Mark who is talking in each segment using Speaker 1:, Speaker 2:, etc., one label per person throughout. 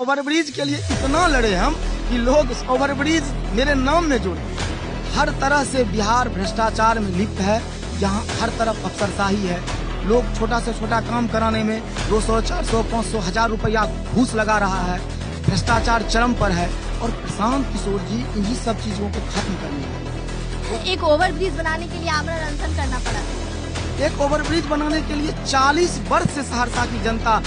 Speaker 1: Overbridge के लिए इतना लड़े हम कि लोग ओवरब्रिज मेरे नाम में जुड़े। हर तरह से बिहार भ्रष्टाचार में लिप्त है। यहाँ हर तरफ अफसरशाही है। लोग छोटा से छोटा काम कराने में 200, 400, 500, 1000 रुपया घूस लगा रहा है। भ्रष्टाचार चरम पर है और प्रशांत किशोर जी इन्हीं सब चीजों को खत्म करने हैं।
Speaker 2: एक ओवरब्रिज बनाने के लिए आमरण अनशन करना पड़ा।
Speaker 1: एक ओवरब्रिज बनाने के लिए 40 वर्ष से सहरसा की जनता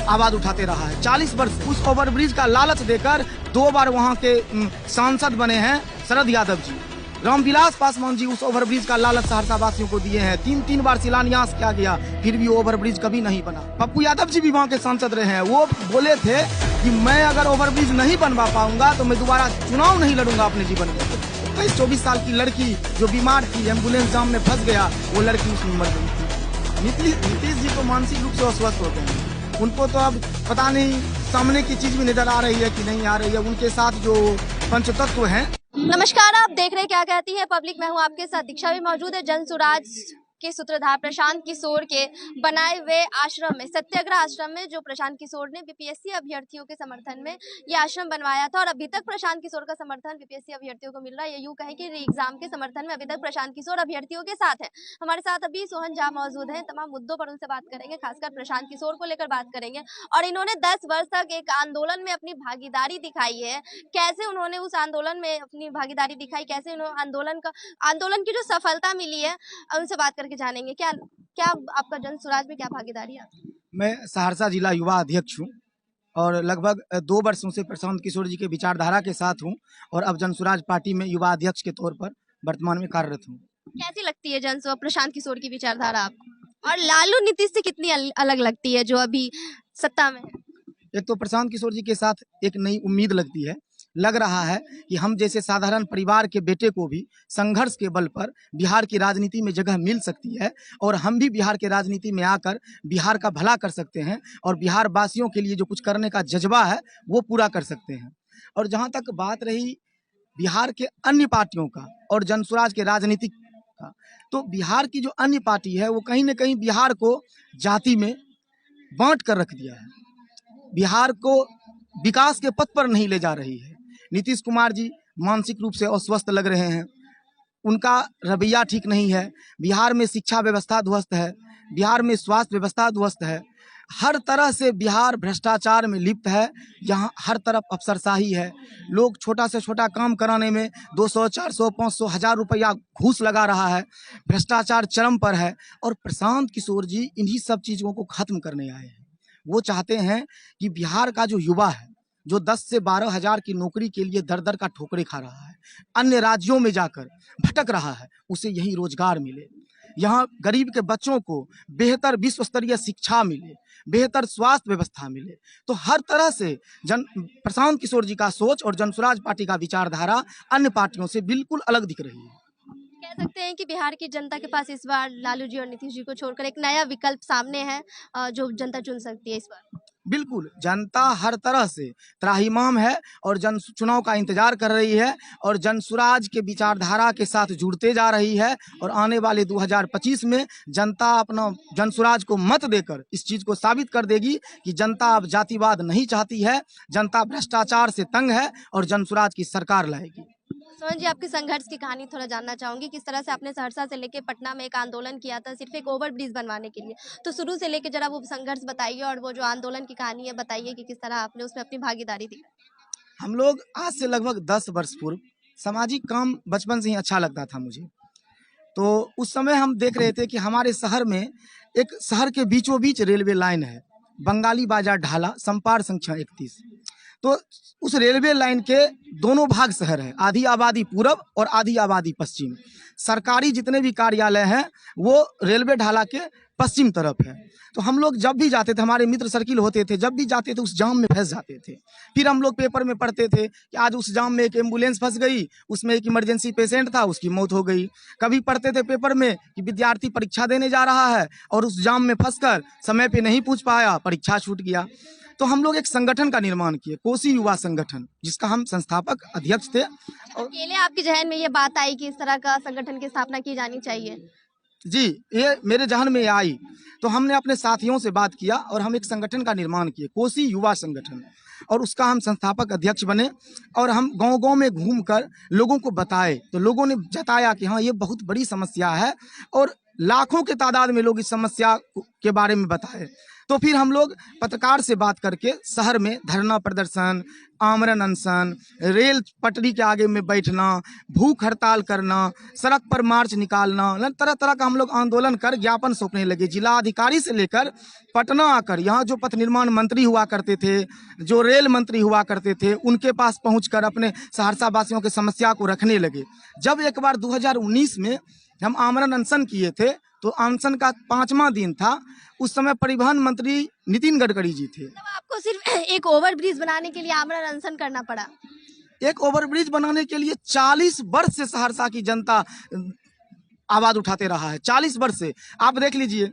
Speaker 1: आवाज उठाते रहा है। 40 वर्ष उस ओवरब्रिज का लालच देकर 2 बार वहाँ के सांसद बने हैं शरद यादव जी। रामविलास पासवान जी उस ओवरब्रिज का लालच सहरसा वासियों को दिए हैं। 3 बार शिलान्यास किया गया, फिर भी ओवरब्रिज कभी नहीं बना। पप्पू यादव जी भी वहाँ के सांसद रहे हैं। वो बोले थे कि मैं अगर ओवरब्रिज नहीं बनवा पाऊंगा तो मैं दोबारा चुनाव नहीं लड़ूंगा अपने जीवन में। 24 साल की लड़की जो बीमार थी, एम्बुलेंस जाम में फंस गया, वो लड़की उसमें मर गई थी। नीतीश जी तो मानसिक रूप से अस्वस्थ हो गए हैं। उनको तो अब पता नहीं सामने की चीज भी नजर आ रही है कि नहीं आ रही है। उनके साथ जो पंचतत्व हैं।
Speaker 2: नमस्कार, आप देख रहे हैं क्या कहती है पब्लिक। मैं हूं आपके साथ, दीक्षा भी मौजूद है। जनसुराज के सूत्रधार प्रशांत किशोर के बनाए हुए आश्रम में, सत्याग्रह आश्रम में, जो प्रशांत किशोर ने बीपीएससी अभ्यर्थियों के समर्थन में ये आश्रम बनवाया था। और अभी तक प्रशांत किशोर का समर्थन बीपीएससी अभ्यर्थियों को मिल रहा है। ये यूं कहें कि री एग्जाम के समर्थन में अभी तक प्रशांत किशोर अभ्यर्थियों के साथ है। हमारे साथ अभी सोहन झा मौजूद है। तमाम मुद्दों पर उनसे बात करेंगे, खासकर प्रशांत किशोर को लेकर बात करेंगे। और इन्होंने 10 वर्ष तक एक आंदोलन में अपनी भागीदारी दिखाई है। कैसे उन्होंने उस आंदोलन में अपनी भागीदारी दिखाई, कैसे उन्होंने आंदोलन की जो सफलता मिली है, उनसे बात करके जानेंगे। क्या आपका जनसुराज में क्या भागीदारी है?
Speaker 1: मैं सहरसा जिला युवा अध्यक्ष हूँ और लगभग 2 वर्षों से प्रशांत किशोर जी के विचारधारा के साथ हूँ और अब जनसुराज पार्टी में युवा अध्यक्ष के तौर पर वर्तमान में कार्यरत हूँ।
Speaker 2: कैसी लगती है प्रशांत किशोर की विचारधारा आपको? और लालू नीतीश से कितनी अलग लगती है जो अभी सत्ता में है?
Speaker 1: एक तो प्रशांत किशोर जी के साथ एक नई उम्मीद लगती है। लग रहा है कि हम जैसे साधारण परिवार के बेटे को भी संघर्ष के बल पर बिहार की राजनीति में जगह मिल सकती है और हम भी बिहार के राजनीति में आकर बिहार का भला कर सकते हैं और बिहार वासियों के लिए जो कुछ करने का जज्बा है वो पूरा कर सकते हैं। और जहाँ तक बात रही बिहार के अन्य पार्टियों का और जनसुराज के राजनीतिक का, तो बिहार की जो अन्य पार्टी है वो कहीं ना कहीं बिहार को जाति में बांट कर रख दिया है। बिहार को विकास के पथ पर नहीं ले जा रही है। नीतीश कुमार जी मानसिक रूप से अस्वस्थ लग रहे हैं। उनका रवैया ठीक नहीं है। बिहार में शिक्षा व्यवस्था ध्वस्त है, बिहार में स्वास्थ्य व्यवस्था ध्वस्त है। हर तरह से बिहार भ्रष्टाचार में लिप्त है। यहाँ हर तरफ अफसरशाही है। लोग छोटा से छोटा काम कराने में 200, 400, 500, 1000 रुपया घूस लगा रहा है। भ्रष्टाचार चरम पर है और प्रशांत किशोर जी इन्हीं सब चीज़ों को खत्म करने आए हैं। वो चाहते हैं कि बिहार का जो युवा है, जो 10 से 12 हजार की नौकरी के लिए दर दर का ठोकरे खा रहा है, अन्य राज्यों में जाकर भटक रहा है, उसे यही रोजगार मिले। यहाँ गरीब के बच्चों को बेहतर विश्व स्तरीय शिक्षा मिले, बेहतर स्वास्थ्य व्यवस्था मिले। तो हर तरह से प्रशांत किशोर जी का सोच और जनसुराज पार्टी का विचारधारा अन्य पार्टियों से बिल्कुल अलग दिख रही है।
Speaker 2: कह सकते हैं कि बिहार की जनता के पास इस बार लालू जी और नीतीश जी को छोड़कर एक नया विकल्प सामने है जो जनता चुन सकती है इस बार।
Speaker 1: बिल्कुल, जनता हर तरह से त्राहिमाम है और जन चुनाव का इंतजार कर रही है और जनसुराज के विचारधारा के साथ जुड़ते जा रही है। और आने वाले 2025 में जनता अपना जनसुराज को मत देकर इस चीज़ को साबित कर देगी कि जनता अब जातिवाद नहीं चाहती है, जनता भ्रष्टाचार से तंग है और जनसुराज की सरकार लाएगी।
Speaker 2: सोहन जी, आपके संघर्ष की कहानी थोड़ा जानना चाहूंगी। किस तरह से आपने सहरसा से लेके पटना में एक आंदोलन किया था सिर्फ एक ओवरब्रिज बनवाने के लिए, तो शुरू से लेके जरा वो संघर्ष बताइए और वो जो आंदोलन की कहानी है बताइए कि किस तरह आपने उसमें अपनी भागीदारी दी।
Speaker 1: हम लोग आज से लगभग 10 वर्ष पूर्व सामाजिक काम बचपन से ही अच्छा लगता था मुझे। तो उस समय हम देख रहे थे कि हमारे शहर में एक शहर के बीचों बीच रेलवे लाइन है, बंगाली बाजार ढाला संपार संख्या 31। तो उस रेलवे लाइन के दोनों भाग शहर है, आधी आबादी पूरब और आधी आबादी पश्चिम। सरकारी जितने भी कार्यालय हैं वो रेलवे ढाला के पश्चिम तरफ है। तो हम लोग जब भी जाते थे, हमारे मित्र सर्किल होते थे, जब भी जाते थे उस जाम में फंस जाते थे। फिर हम लोग पेपर में पढ़ते थे कि आज उस जाम में एक एम्बुलेंस फंस गई, उसमें एक इमरजेंसी पेशेंट था, उसकी मौत हो गई। कभी पढ़ते थे पेपर में कि विद्यार्थी परीक्षा देने जा रहा है और उस जाम में फंसकर समय पे नहीं पूछ पाया, परीक्षा छूट गया। तो हम लोग एक संगठन का निर्माण किए, कोसी युवा संगठन, जिसका हम संस्थापक अध्यक्ष थे।
Speaker 2: अकेले आपके जहन में ये बात आई कि इस तरह का संगठन की स्थापना की जानी चाहिए?
Speaker 1: जी, ये मेरे ज़हन में आई, तो हमने अपने साथियों से बात किया और हम एक संगठन का निर्माण किए, कोसी युवा संगठन, और उसका हम संस्थापक अध्यक्ष बने और हम गाँव-गाँव में घूमकर लोगों को बताए। तो लोगों ने जताया कि हाँ, ये बहुत बड़ी समस्या है और लाखों की तादाद में लोग इस समस्या के बारे में बताए। तो फिर हम लोग पत्रकार से बात करके शहर में धरना प्रदर्शन, आमरण अनशन, रेल पटरी के आगे में बैठना, भूख हड़ताल करना, सड़क पर मार्च निकालना, तरह तरह का हम लोग आंदोलन कर ज्ञापन सौंपने लगे। जिला अधिकारी से लेकर पटना आकर यहाँ जो पथ निर्माण मंत्री हुआ करते थे, जो रेल मंत्री हुआ करते थे, उनके पास पहुंचकर अपने सहरसा वासियों की समस्या को रखने लगे। जब एक बार 2019 में हम आमरण अनशन किए थे, तो अनशन का 5वां दिन था। उस समय परिवहन मंत्री नितिन गडकरी जी थे।
Speaker 2: मतलब आपको सिर्फ एक ओवरब्रिज बनाने के लिए आमरण अनशन करना पड़ा।
Speaker 1: एक ओवरब्रिज बनाने के लिए 40 वर्ष से सहरसा की जनता आवाज उठाते रहा है। 40 वर्ष से आप देख लीजिए,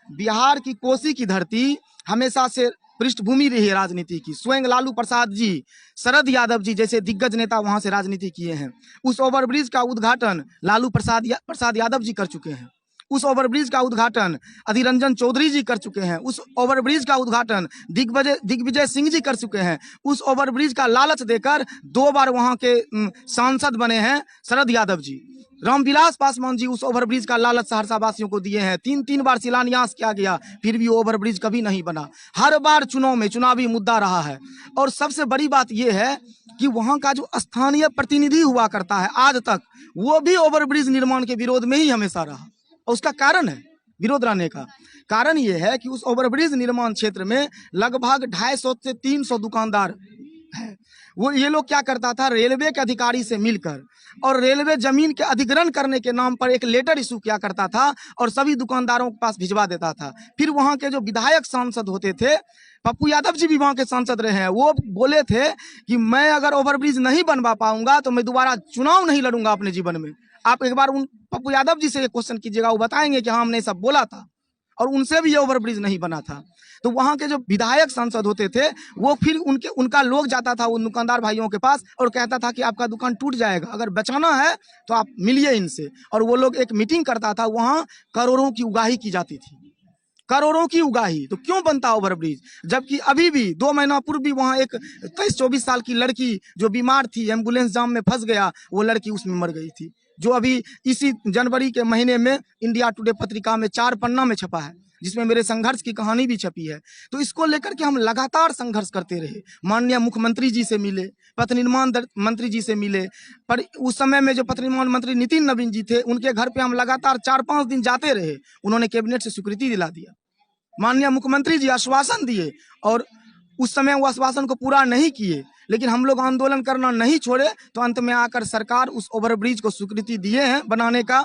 Speaker 1: बिहार की कोसी की धरती हमेशा से पृष्ठभूमि रही है राजनीति की। स्वयं लालू प्रसाद जी, शरद यादव जी जैसे दिग्गज नेता वहां से राजनीति किए हैं। उस ओवरब्रिज का उद्घाटन लालू प्रसाद यादव जी कर चुके हैं। उस ओवरब्रिज का उद्घाटन अधीर रंजन चौधरी जी कर चुके हैं। उस ओवरब्रिज का उद्घाटन दिग्विजय सिंह जी कर चुके हैं। उस ओवरब्रिज का लालच देकर 2 बार वहां के सांसद बने हैं शरद यादव जी। रामविलास पासवान जी उस ओवरब्रिज का लालच सहरसा वासियों को दिए हैं। 3 बार शिलान्यास किया गया, फिर भी ओवरब्रिज कभी नहीं बना। हर बार चुनाव में चुनावी मुद्दा रहा है। और सबसे बड़ी बात यह है कि वहां का जो स्थानीय प्रतिनिधि हुआ करता है आज तक, वो भी ओवरब्रिज निर्माण के विरोध में ही हमेशा रहा। और उसका कारण है, विरोध रहने का कारण यह है कि उस ओवरब्रिज निर्माण क्षेत्र में लगभग 250 से 300 दुकानदार है। वो ये लोग क्या करता था, रेलवे के अधिकारी से मिलकर और रेलवे जमीन के अधिग्रहण करने के नाम पर एक लेटर इशू किया करता था और सभी दुकानदारों के पास भिजवा देता था। फिर वहां के जो विधायक सांसद होते थे, पप्पू यादव जी भी वहां के सांसद रहे हैं, वो बोले थे कि मैं अगर ओवरब्रिज नहीं बनवा पाऊंगा तो मैं दोबारा चुनाव नहीं लड़ूंगा अपने जीवन में। आप एक बार उन पप्पू यादव जी से ये क्वेश्चन कीजिएगा, वो बताएंगे कि हाँ हमने सब बोला था और उनसे भी ये ओवरब्रिज नहीं बना था। तो वहां के जो विधायक सांसद होते थे, वो फिर उनका लोग जाता था उन दुकानदार भाइयों के पास और कहता था कि आपका दुकान टूट जाएगा, अगर बचाना है तो आप मिलिए इनसे। और वो लोग एक मीटिंग करता था, वहां करोड़ों की उगाही की जाती थी, करोड़ों की उगाही। तो क्यों बनता ओवरब्रिज? जबकि अभी भी 2 महीना पूर्व भी वहां एक 23-24 साल की लड़की जो बीमार थी, एम्बुलेंस जाम में फंस गया, वो लड़की उसमें मर गई थी, जो अभी इसी जनवरी के महीने में इंडिया टुडे पत्रिका में 4 पन्ना में छपा है, जिसमें मेरे संघर्ष की कहानी भी छपी है। तो इसको लेकर के हम लगातार संघर्ष करते रहे। माननीय मुख्यमंत्री जी से मिले, पथ निर्माण मंत्री जी से मिले, पर उस समय में जो पथ निर्माण मंत्री नितिन नवीन जी थे, उनके घर पे हम लगातार 4-5 दिन जाते रहे। उन्होंने कैबिनेट से स्वीकृति दिला दिया। माननीय मुख्यमंत्री जी आश्वासन दिए और उस समय वो आश्वासन को पूरा नहीं किए, लेकिन हम लोग आंदोलन करना नहीं छोड़े। तो अंत में आकर सरकार उस ओवरब्रिज को स्वीकृति दिए हैं बनाने का।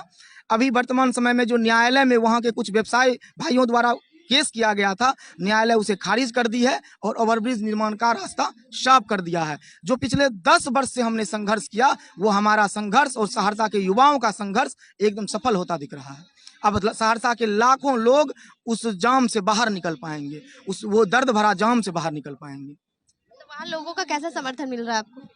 Speaker 1: अभी वर्तमान समय में जो न्यायालय में वहां के कुछ व्यवसायी भाइयों द्वारा केस किया गया था, न्यायालय उसे खारिज कर दी है और ओवरब्रिज निर्माण का रास्ता साफ कर दिया है। जो पिछले 10 वर्ष से हमने संघर्ष किया, वो हमारा संघर्ष और सहरसा के युवाओं का संघर्ष एकदम सफल होता दिख रहा है। अब सहरसा के लाखों लोग उस जाम से बाहर निकल पाएंगे, वो दर्द भरा जाम से बाहर निकल पाएंगे।
Speaker 2: तो वहाँ लोगों का कैसा समर्थन मिल रहा है आपको?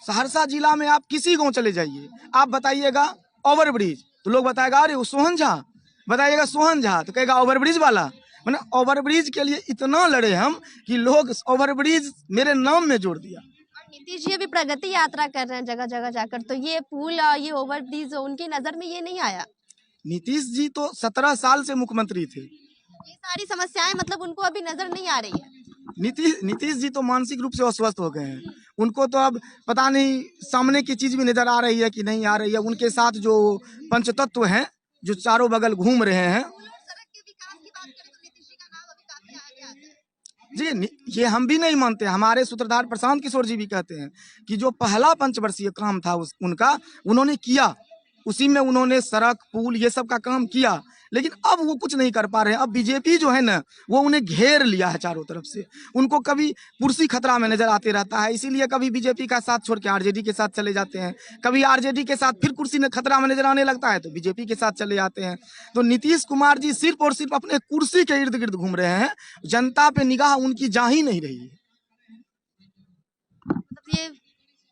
Speaker 1: सहरसा जिला में आप किसी गांव चले जाइए, आप बताइएगा ओवरब्रिज, तो लोग बताएगा अरे वो सोहन झा, बताइएगा सोहन झा तो कहेगा ओवरब्रिज वाला। मैंने ओवरब्रिज के लिए इतना लड़े हम कि लोग ओवरब्रिज मेरे नाम में जोड़ दिया।
Speaker 2: और नीतीश जी अभी प्रगति यात्रा कर रहे हैं जगह जगह जाकर, तो ये पुल और ये ओवरब्रिज उनकी नजर में ये नहीं आया?
Speaker 1: नीतीश जी तो 17 साल से मुख्यमंत्री थे।
Speaker 2: ये सारी समस्याएं मतलब उनको अभी नजर नहीं आ रही है?
Speaker 1: नीतीश जी तो मानसिक रूप से अस्वस्थ हो गए हैं। उनको तो अब पता नहीं सामने की चीज भी नजर आ रही है कि नहीं आ रही है। उनके साथ जो पंचतत्व हैं, जो चारों बगल घूम रहे हैं,
Speaker 2: सड़क के विकास की बात करें तो नीतीश जी का नाम अभी काफी आगे आता है।
Speaker 1: जी ये हम भी नहीं मानते। हमारे सूत्रधार प्रशांत किशोर जी भी कहते हैं कि जो पहला पंचवर्षीय काम था उनका उन्होंने किया, उसी में उन्होंने सड़क पुल ये सब का काम किया, लेकिन अब वो कुछ नहीं कर पा रहे हैं। अब बीजेपी जो है ना, वो उन्हें घेर लिया है चारों तरफ से। उनको कभी कुर्सी खतरा में नजर आते रहता है, इसीलिए कभी बीजेपी का साथ छोड़ के आरजेडी के साथ चले जाते हैं, कभी आरजेडी के साथ फिर कुर्सी में खतरा में नजर आने लगता है तो बीजेपी के साथ चले जाते हैं। तो नीतीश कुमार जी सिर्फ और सिर्फ अपने कुर्सी के इर्द गिर्द घूम रहे हैं, जनता पे निगाह उनकी जा ही नहीं रही है।
Speaker 2: मतलब ये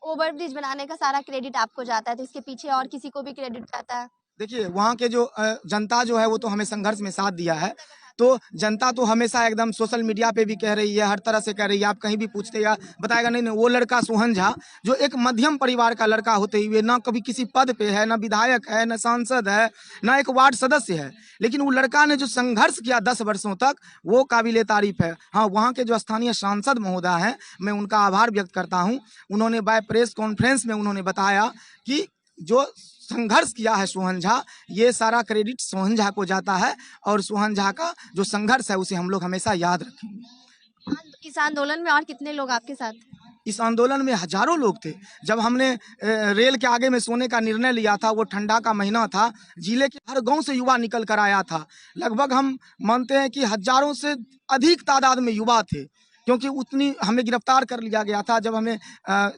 Speaker 2: ओवरब्रिज बनाने का सारा क्रेडिट आपको जाता है, तो इसके पीछे और किसी को भी क्रेडिट जाता है?
Speaker 1: देखिए वहाँ के जो जनता जो है वो तो हमें संघर्ष में साथ दिया है। तो जनता तो हमेशा एकदम सोशल मीडिया पे भी कह रही है, हर तरह से कह रही है। आप कहीं भी पूछते या बताएगा नहीं नहीं वो लड़का सोहन झा जो एक मध्यम परिवार का लड़का होते हुए ना कभी किसी पद पे है, ना विधायक है, ना सांसद है, ना एक वार्ड सदस्य है, लेकिन वो लड़का ने जो संघर्ष किया 10 वर्षों तक वो काबिले तारीफ है। हाँ, वहाँ के जो स्थानीय सांसद महोदय हैं मैं उनका आभार व्यक्त करता हूँ। उन्होंने बाय प्रेस कॉन्फ्रेंस में उन्होंने बताया कि जो संघर्ष किया है सोहन झा, ये सारा क्रेडिट सोहन झा को जाता है और सोहन झा का जो संघर्ष है उसे हम लोग हमेशा याद रखेंगे।
Speaker 2: इस आंदोलन में और कितने लोग आपके साथ?
Speaker 1: इस आंदोलन में हजारों लोग थे। जब हमने रेल के आगे में सोने का निर्णय लिया था, वो ठंडा का महीना था, जिले के हर गांव से युवा निकल कर आया था। लगभग हम मानते हैं कि हजारों से अधिक तादाद में युवा थे, क्योंकि उतनी हमें गिरफ्तार कर लिया गया था। जब हमें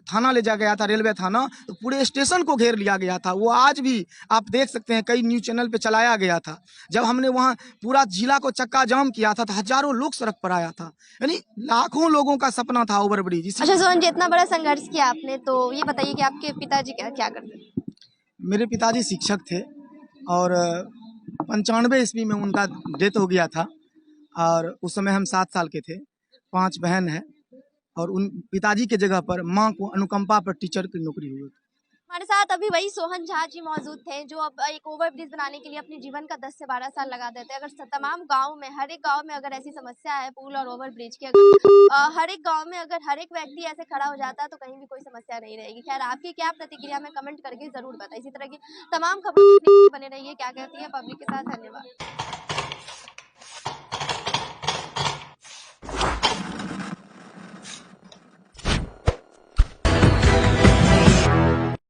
Speaker 1: थाना ले जाया गया था, रेलवे थाना, तो पूरे स्टेशन को घेर लिया गया था। वो आज भी आप देख सकते हैं, कई न्यूज चैनल पे चलाया गया था। जब हमने वहाँ पूरा जिला को चक्का जाम किया था तो हजारों लोग सड़क पर आया था। यानी लाखों लोगों का सपना था ओवरब्रिज।
Speaker 2: अच्छा सोहन जी, इतना बड़ा संघर्ष किया आपने, तो ये बताइए कि आपके पिताजी क्या क्या करते हैं?
Speaker 1: मेरे पिताजी शिक्षक थे और 95 ईस्वी में उनका डेथ हो गया था और उस समय हम 7 साल के थे। 5 बहन हैं और उन पिताजी के जगह पर माँ को अनुकंपा पर टीचर की नौकरी हुई।
Speaker 2: हमारे साथ अभी वही सोहन झा जी मौजूद थे जो अब एक ओवरब्रिज बनाने के लिए अपने जीवन का 10 से 12 साल लगा देते हैं। अगर तमाम गांव में, हर एक गांव में अगर ऐसी समस्या है पुल और ओवरब्रिज की, अगर हर एक गांव में अगर हर एक व्यक्ति ऐसे खड़ा हो जाता है तो कहीं भी कोई समस्या नहीं रहेगी। खैर, आपकी क्या प्रतिक्रिया में कमेंट करके जरूर बताइए। इसी तरह की तमाम खबरों देखने के लिए बने रहिए क्या कहती है पब्लिक के साथ। धन्यवाद।